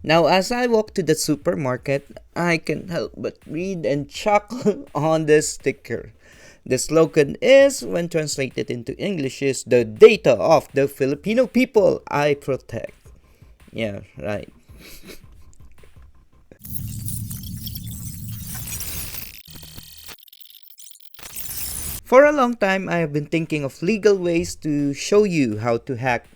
Now, as I walk to the supermarket, I can help but read and chuckle on this sticker. The slogan is, when translated into English, is the data of the Filipino people I protect. Yeah, right. For a long time, I have been thinking of legal ways to show you how to hack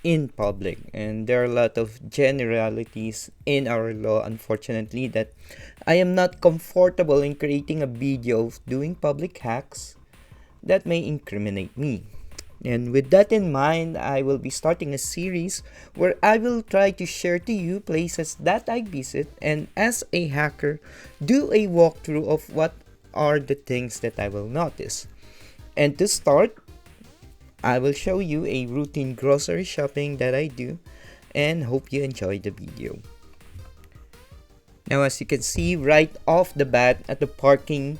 in public, and there are a lot of generalities in our law, unfortunately, that I am not comfortable in creating a video of doing public hacks that may incriminate me. And with that in mind, I will be starting a series where I will try to share to you places that I visit, and as a hacker, do a walkthrough of what are the things that I will notice. And to start, I will show you a routine grocery shopping that I do, and hope you enjoy the video. Now, as you can see right off the bat at the parking,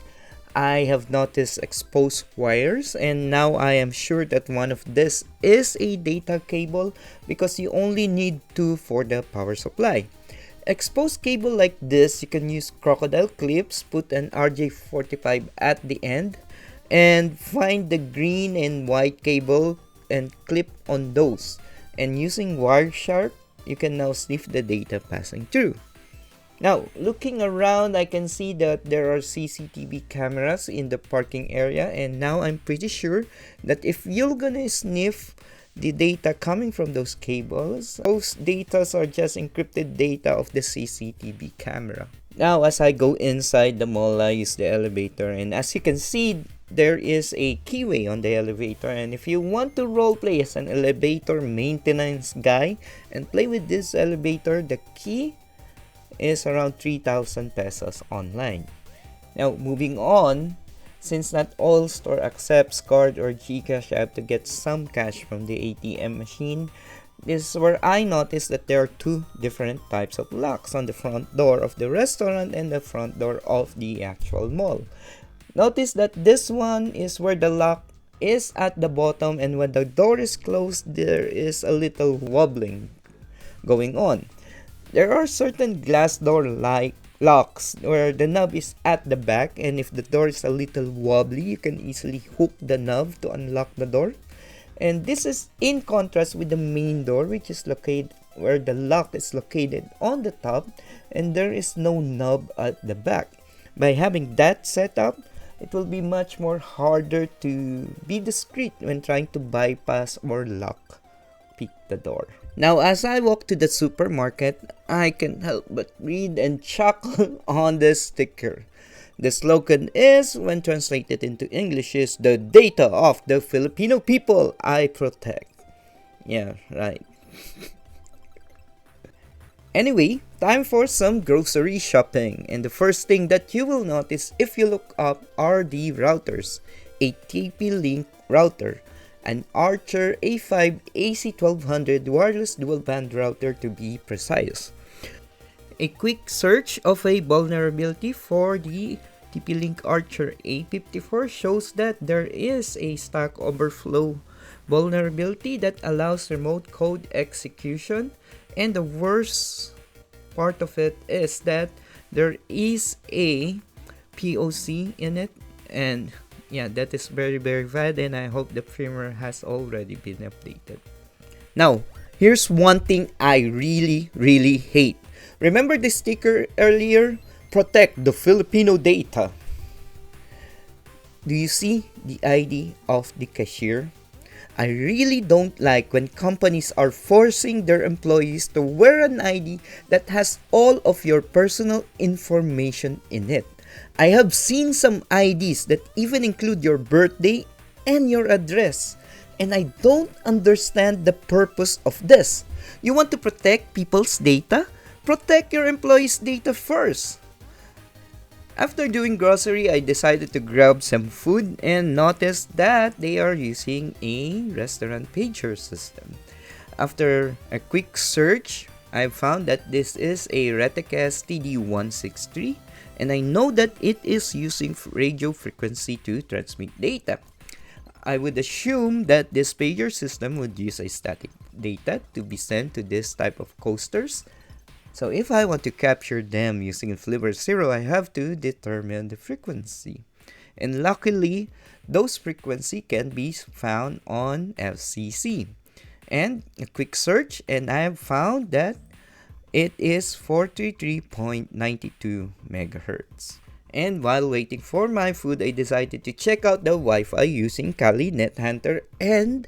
I have noticed exposed wires, and now I am sure that one of this is a data cable because you only need two for the power supply. Exposed cable like this, you can use crocodile clips, put an RJ45 at the end, and find the green and white cable and clip on those. And using Wireshark, you can now sniff the data passing through. Now, looking around, I can see that there are CCTV cameras in the parking area, and now I'm pretty sure that if you're gonna sniff the data coming from those cables, those data are just encrypted data of the CCTV camera. Now, as I go inside the mall, I use the elevator, and as you can see, there is a keyway on the elevator, and if you want to roleplay as an elevator maintenance guy and play with this elevator, the key is around 3,000 pesos online. Now, moving on, since not all store accepts card or GCash, I have to get some cash from the ATM machine. This is where I noticed that there are two different types of locks on the front door of the restaurant and the front door of the actual mall. Notice that this one is where the lock is at the bottom, and when the door is closed, there is a little wobbling going on. There are certain glass door like locks where the knob is at the back, and if the door is a little wobbly, you can easily hook the knob to unlock the door. And this is in contrast with the main door, which is located where the lock is located on the top and there is no knob at the back. By having that set up, it will be much more harder to be discreet when trying to bypass or lock pick the door. Now, as I walk to the supermarket, I can help but read and chuckle on this sticker. The slogan is, when translated into English, is the data of the Filipino people I protect. Yeah, right. Anyway, time for some grocery shopping, and the first thing that you will notice if you look up are the routers. A TP-Link router, an Archer A5 AC1200 wireless dual band router to be precise. A quick search of a vulnerability for the TP-Link Archer A54 shows that there is a Stack Overflow vulnerability that allows remote code execution, and the worst part of it is that there is a POC in it, and yeah, that is very bad, and I hope the firmware has already been updated. Now, here's one thing I really hate. Remember the sticker earlier? Protect the Filipino data. Do you see the ID of the cashier? I really don't like when companies are forcing their employees to wear an ID that has all of your personal information in it. I have seen some IDs that even include your birthday and your address, and I don't understand the purpose of this. You want to protect people's data? Protect your employees' data first. After doing grocery, I decided to grab some food and noticed that they are using a restaurant pager system. After a quick search, I found that this is a Retekess TD163, and I know that it is using radio frequency to transmit data. I would assume that this pager system would use a static data to be sent to this type of coasters. So if I want to capture them using Flavor Zero, I have to determine the frequency. And luckily, those frequency can be found on FCC. And a quick search, and I have found that it is 433.92 megahertz. And while waiting for my food, I decided to check out the Wi-Fi using Kali Nethunter and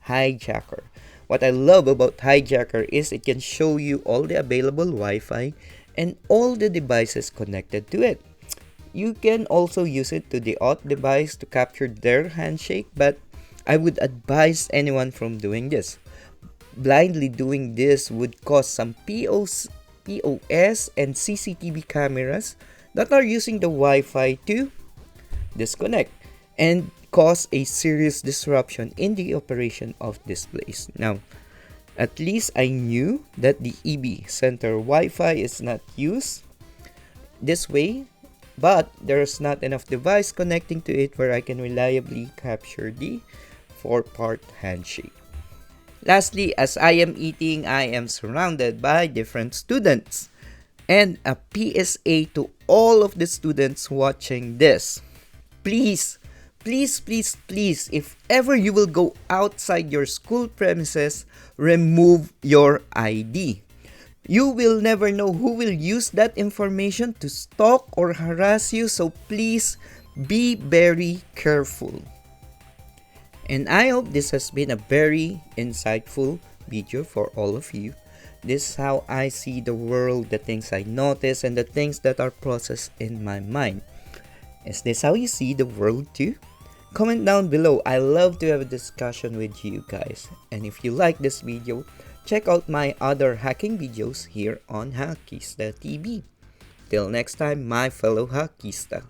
HiJacker. What I love about HiJacker is it can show you all the available Wi-Fi and all the devices connected to it. You can also use it to the auth device to capture their handshake, but I would advise anyone from doing this. Blindly doing this would cause some POS and CCTV cameras that are using the Wi-Fi to disconnect and cause a serious disruption in the operation of this place. Now, at least I knew that the EB Center Wi-Fi is not used this way, but there's not enough device connecting to it where I can reliably capture the 4-part handshake. Lastly, as I am eating, I am surrounded by different students. And a PSA to all of the students watching this. Please, if ever you will go outside your school premises, remove your ID. You will never know who will use that information to stalk or harass you, so please be very careful. And I hope this has been a very insightful video for all of you. This is how I see the world, the things I notice, and the things that are processed in my mind. Is this how you see the world too? Comment down below. I love to have a discussion with you guys. And if you like this video, check out my other hacking videos here on Hakista TV. Till next time, my fellow Hakista.